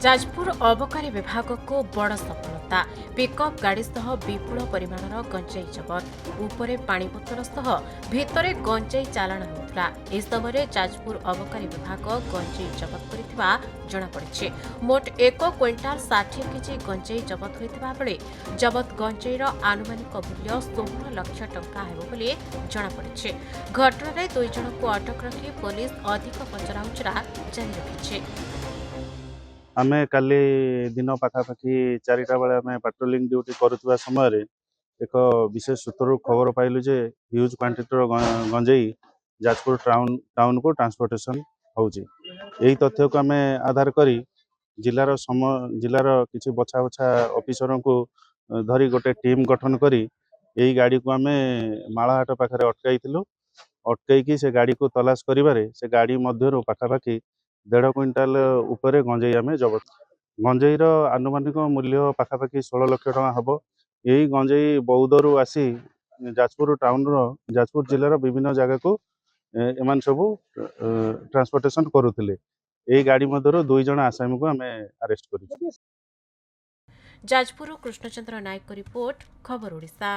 जाजपुर अबकारी विभाग को बड़ सफलता पिकअप गाड़ी सह विपुल परिमाणर गंजाई जबत उपरे पानी बोतल सह भितरे गंजाई चालाण होता। इस समय जाजपुर अबकारी विभाग गंजाई जबत करिथिबा जଣାपड़िछि। मोट 1 क्विंटाल 60 केजी गंजाई जबत होइथिबा बेले जबत गंजाईर आनुमानिक मूल्य 16 लाख टंका हेबो बोली जଣାपड़िछि। घटनाରେ 2 ଜଣଙ୍କୁ अटक रखी पुलिस अधिक पचराउचरा जारी रखिछि। आमे काली दिन पाखापाखि 4टा बेले आमे पेट्रोलिंग ड्यूटी करुवा समय एक विशेष सूत्र खबर पाइलु जे ह्यूज क्वांटिटीर गंजेई जाजपुर टाउन को ट्रांसपोर्टेशन होउची। एही तथ्य को आमे आधार करी जिलार किछि बछा बछा ऑफिसरों को धरी गोटे टीम गठन करी एही गाड़ी को आमे माळहाट पाखरे अटकाइथिलु। अटकाई से गाड़ी को तलाश करिबारे से गाड़ी मध्यरु पाखापाखि 1.5 क्विंटाल उपरे गंजेई आमे जबत। गंजेईर आनुमानिक मूल्य पाखापाखि 16 लाख टंका हबो। यही गंजेई बौद्धरू आसी जाजपुर जिलार विभिन्न जगह को एमान सबू ट्रांसपोर्टेशन करुथिले। एही गाड़ी मध्यरु 2 जण आसामी को आमे अरेस्ट करिछु। जाजपुर कृष्णचंद्र नायक रिपोर्ट खबर ओडिशा।